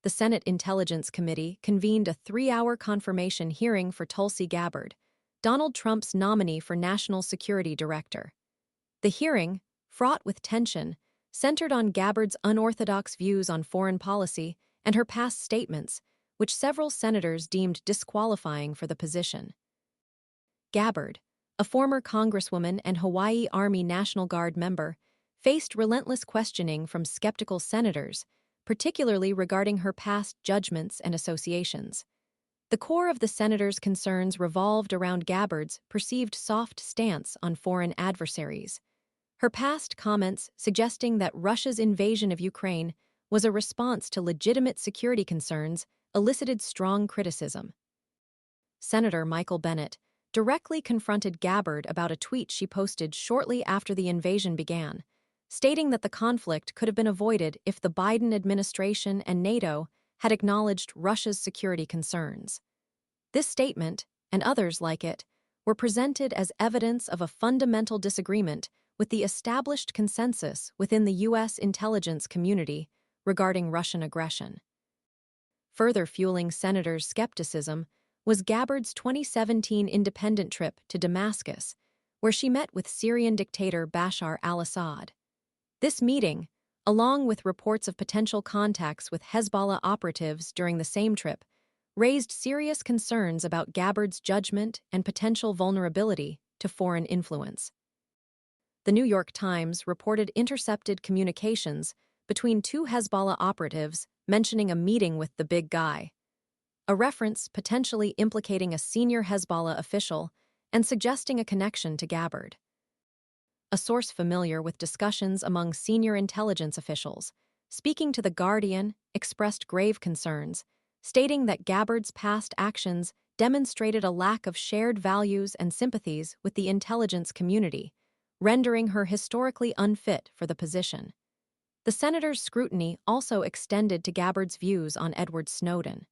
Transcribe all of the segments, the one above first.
the Senate Intelligence Committee convened a 3-hour confirmation hearing for Tulsi Gabbard, Donald Trump's nominee for National Security Director. The hearing, fraught with tension, centered on Gabbard's unorthodox views on foreign policy and her past statements, which several senators deemed disqualifying for the position. Gabbard, a former congresswoman and Hawaii Army National Guard member, faced relentless questioning from skeptical senators, particularly regarding her past judgments and associations. The core of the senators' concerns revolved around Gabbard's perceived soft stance on foreign adversaries. Her past comments suggesting that Russia's invasion of Ukraine was a response to legitimate security concerns elicited strong criticism. Senator Michael Bennet directly confronted Gabbard about a tweet she posted shortly after the invasion began, stating that the conflict could have been avoided if the Biden administration and NATO had acknowledged Russia's security concerns. This statement, and others like it, were presented as evidence of a fundamental disagreement with the established consensus within the U.S. intelligence community regarding Russian aggression. Further fueling senators' skepticism was Gabbard's 2017 independent trip to Damascus, where she met with Syrian dictator Bashar al-Assad. This meeting, along with reports of potential contacts with Hezbollah operatives during the same trip, raised serious concerns about Gabbard's judgment and potential vulnerability to foreign influence. The New York Times reported intercepted communications between two Hezbollah operatives mentioning a meeting with the big guy, a reference potentially implicating a senior Hezbollah official and suggesting a connection to Gabbard. A source familiar with discussions among senior intelligence officials, speaking to The Guardian, expressed grave concerns, stating that Gabbard's past actions demonstrated a lack of shared values and sympathies with the intelligence community, rendering her historically unfit for the position. The senator's scrutiny also extended to Gabbard's views on Edward Snowden.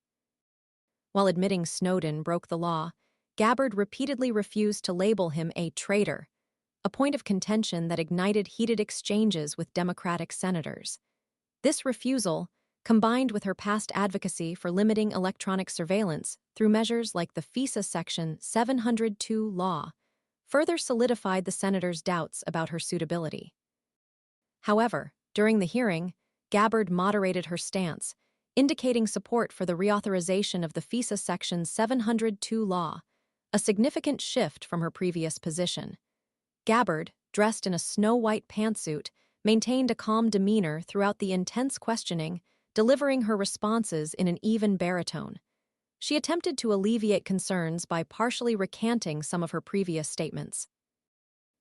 While admitting Snowden broke the law, Gabbard repeatedly refused to label him a traitor, a point of contention that ignited heated exchanges with Democratic senators. This refusal, combined with her past advocacy for limiting electronic surveillance through measures like the FISA Section 702 law, further solidified the senator's doubts about her suitability. However, during the hearing, Gabbard moderated her stance, indicating support for the reauthorization of the FISA Section 702 law, a significant shift from her previous position. Gabbard, dressed in a snow-white pantsuit, maintained a calm demeanor throughout the intense questioning, delivering her responses in an even baritone. She attempted to alleviate concerns by partially recanting some of her previous statements.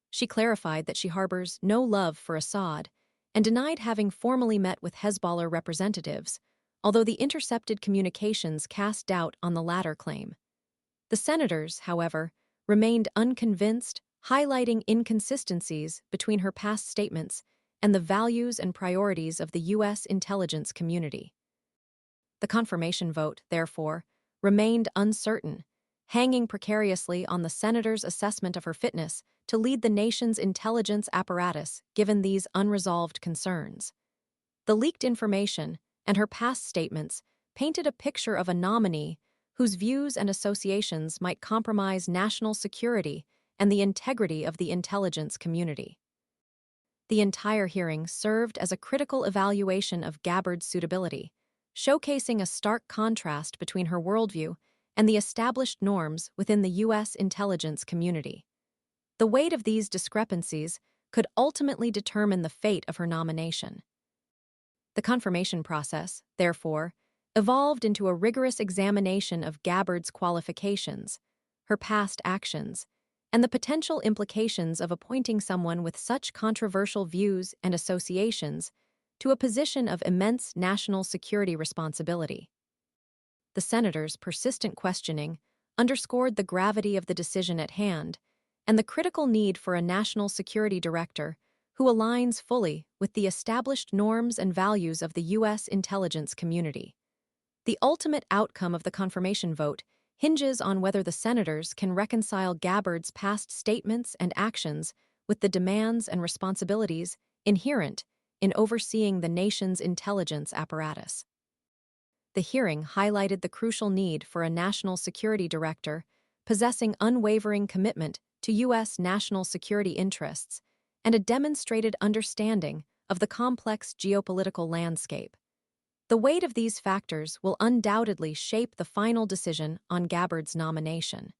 She clarified that she harbors no love for Assad and denied having formally met with Hezbollah representatives, although the intercepted communications cast doubt on the latter claim. The senators, however, remained unconvinced, highlighting inconsistencies between her past statements and the values and priorities of the U.S. intelligence community. The confirmation vote, therefore, remained uncertain, hanging precariously on the senator's assessment of her fitness to lead the nation's intelligence apparatus given these unresolved concerns. The leaked information and her past statements painted a picture of a nominee whose views and associations might compromise national security and the integrity of the intelligence community. The entire hearing served as a critical evaluation of Gabbard's suitability, showcasing a stark contrast between her worldview and the established norms within the U.S. intelligence community. The weight of these discrepancies could ultimately determine the fate of her nomination. The confirmation process, therefore, evolved into a rigorous examination of Gabbard's qualifications, her past actions, and the potential implications of appointing someone with such controversial views and associations to a position of immense national security responsibility. The senators' persistent questioning underscored the gravity of the decision at hand and the critical need for a national security director who aligns fully with the established norms and values of the U.S. intelligence community. The ultimate outcome of the confirmation vote hinges on whether the senators can reconcile Gabbard's past statements and actions with the demands and responsibilities inherent in overseeing the nation's intelligence apparatus. The hearing highlighted the crucial need for a national security director possessing unwavering commitment to U.S. national security interests and a demonstrated understanding of the complex geopolitical landscape. The weight of these factors will undoubtedly shape the final decision on Gabbard's nomination.